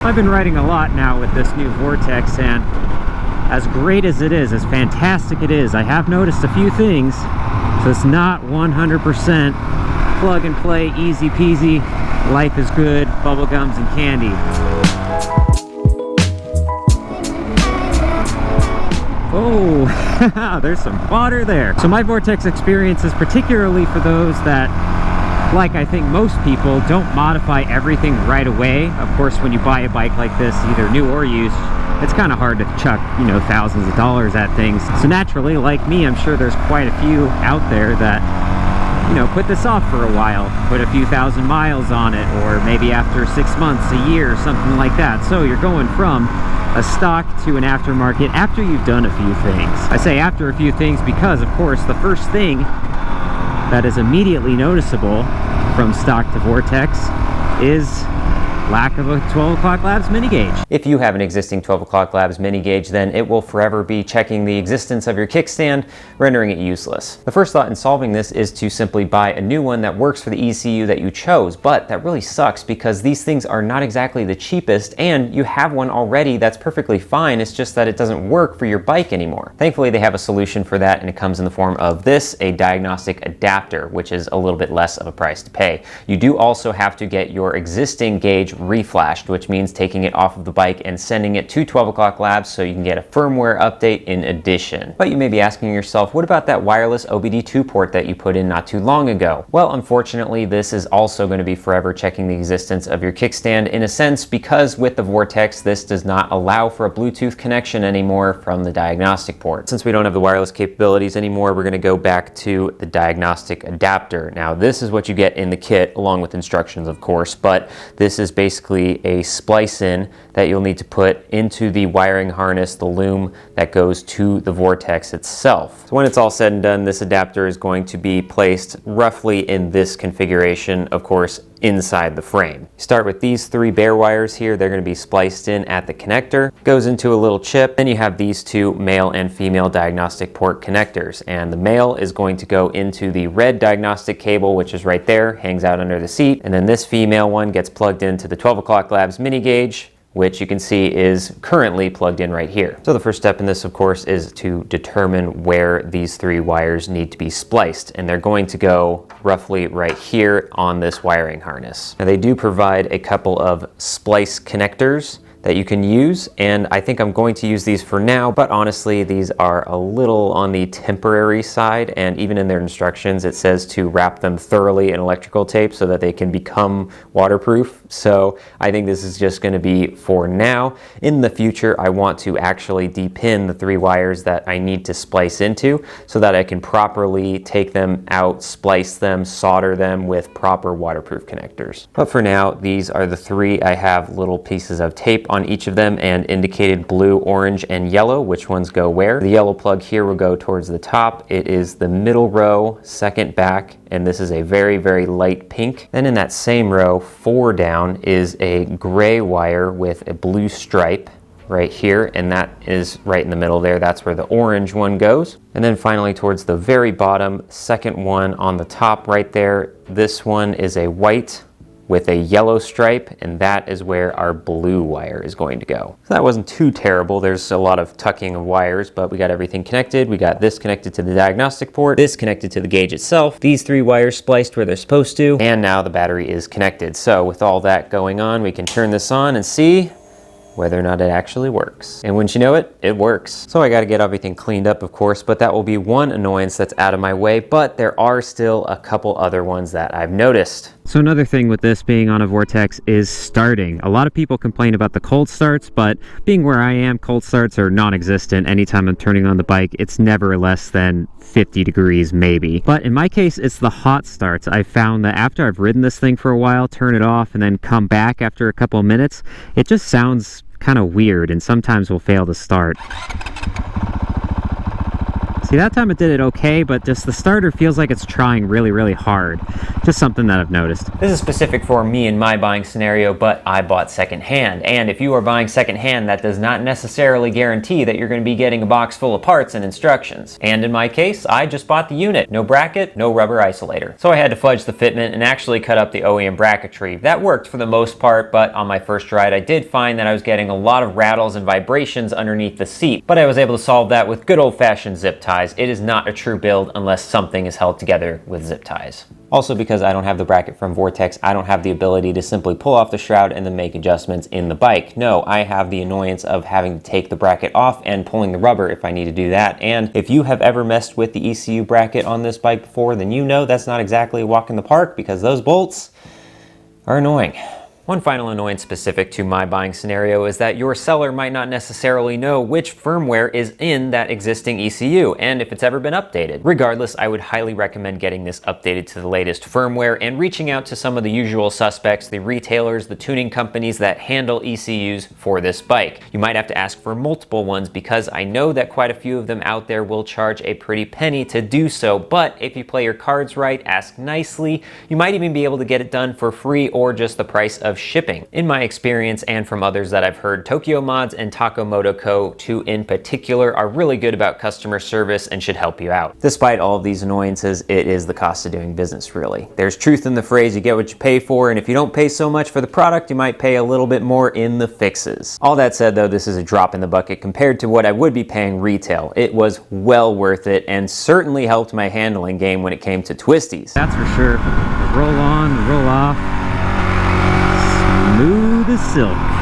I've been riding a lot now with this new Vortex, and as great as it is, as fantastic it is, I have noticed a few things. So it's not 100% plug and play, easy peasy, life is good, bubble gums and candy. Oh, there's some water there. So my Vortex experience is particularly for those that, like I think most people, don't modify everything right away. Of course, when you buy a bike like this, either new or used, it's kind of hard to chuck, you know, thousands of dollars at things. So naturally, like me, I'm sure there's quite a few out there that, you know, put this off for a while, put a few thousand miles on it, or maybe after 6 months, a year, something like that. So you're going from a stock to an aftermarket after you've done a few things. I say after a few things because, of course, the first thing that is immediately noticeable from stock to Vortex is lack of a 12 o'clock labs mini gauge. If you have an existing 12 o'clock labs mini gauge, then it will forever be checking the existence of your kickstand, rendering it useless. The first thought in solving this is to simply buy a new one that works for the ECU that you chose, but that really sucks because these things are not exactly the cheapest, and you have one already that's perfectly fine. It's just that it doesn't work for your bike anymore. Thankfully, they have a solution for that, and it comes in the form of this, a Diagnostic Adapter, which is a little bit less of a price to pay. You do also have to get your existing gauge reflashed, which means taking it off of the bike and sending it to 12 o'clock labs so you can get a firmware update in addition. But you may be asking yourself, what about that wireless OBD2 port that you put in not too long ago? Well, unfortunately, this is also going to be forever checking the existence of your kickstand in a sense, because with the Vortex, this does not allow for a Bluetooth connection anymore from the diagnostic port. Since we don't have the wireless capabilities anymore, we're going to go back to the Diagnostic Adapter. Now, this is what you get in the kit, along with instructions, of course, but this is basically a splice in that you'll need to put into the wiring harness, the loom that goes to the Vortex itself. So when it's all said and done, this adapter is going to be placed roughly in this configuration, of course, inside the frame. You start with these 3 bare wires here. They're going to be spliced in at the connector. Goes into a little chip. Then you have these 2 male and female diagnostic port connectors, and the male is going to go into the red diagnostic cable, which is right there, hangs out under the seat, and then this female one gets plugged into the 12 o'clock labs mini gauge, which you can see is currently plugged in right here. So the first step in this, of course, is to determine where these 3 wires need to be spliced, and they're going to go roughly right here on this wiring harness. Now, they do provide a couple of splice connectors that you can use, and I think I'm going to use these for now, but honestly, these are a little on the temporary side, and even in their instructions, it says to wrap them thoroughly in electrical tape so that they can become waterproof. So I think this is just going to be for now. In the future, I want to actually depin the 3 wires that I need to splice into so that I can properly take them out, splice them, solder them with proper waterproof connectors. But for now, these are the 3. I have little pieces of tape on each of them and indicated blue, orange, and yellow, which ones go where. The yellow plug here will go towards the top. It is the middle row, second back, and this is a very, very light pink. Then in that same row, 4 down, is a gray wire with a blue stripe right here, and that is right in the middle there. That's where the orange one goes. And then finally, towards the very bottom, second one on the top right there, this one is a white with a yellow stripe, and that is where our blue wire is going to go. So that wasn't too terrible. There's a lot of tucking of wires, but we got everything connected. We got this connected to the diagnostic port, this connected to the gauge itself, these 3 wires spliced where they're supposed to, and now the battery is connected. So with all that going on, we can turn this on and see whether or not it actually works. And wouldn't you know it, it works. So I got to get everything cleaned up, of course, but that will be one annoyance that's out of my way, but there are still a couple other ones that I've noticed. So another thing with this being on a Vortex is starting. A lot of people complain about the cold starts, but being where I am, cold starts are non-existent. Anytime I'm turning on the bike, it's never less than 50 degrees maybe. But in my case, it's the hot starts. I found that after I've ridden this thing for a while, turn it off, and then come back after a couple of minutes, it just sounds kind of weird and sometimes will fail to start. See, that time it did it okay, but just the starter feels like it's trying really, really hard. Just something that I've noticed. This is specific for me in my buying scenario, but I bought secondhand. And if you are buying secondhand, that does not necessarily guarantee that you're going to be getting a box full of parts and instructions. And in my case, I just bought the unit. No bracket, no rubber isolator. So I had to fudge the fitment and actually cut up the OEM bracketry. That worked for the most part, but on my first ride, I did find that I was getting a lot of rattles and vibrations underneath the seat. But I was able to solve that with good old-fashioned zip ties. It is not a true build unless something is held together with zip ties. Also, because I don't have the bracket from Vortex, I don't have the ability to simply pull off the shroud and then make adjustments in the bike. No, I have the annoyance of having to take the bracket off and pulling the rubber if I need to do that. And if you have ever messed with the ECU bracket on this bike before, then you know that's not exactly a walk in the park, because those bolts are annoying. One final annoyance specific to my buying scenario is that your seller might not necessarily know which firmware is in that existing ECU and if it's ever been updated. Regardless, I would highly recommend getting this updated to the latest firmware and reaching out to some of the usual suspects, the retailers, the tuning companies that handle ECUs for this bike. You might have to ask for multiple ones because I know that quite a few of them out there will charge a pretty penny to do so, but if you play your cards right, ask nicely, you might even be able to get it done for free or just the price of shipping. In my experience and from others that I've heard, Tokyo Mods and Takamoto Co. 2 in particular are really good about customer service and should help you out. Despite all of these annoyances, it is the cost of doing business, really. There's truth in the phrase, you get what you pay for, and if you don't pay so much for the product, you might pay a little bit more in the fixes. All that said though, this is a drop in the bucket compared to what I would be paying retail. It was well worth it and certainly helped my handling game when it came to twisties. That's for sure. The roll on, the roll off. Smooth as silk.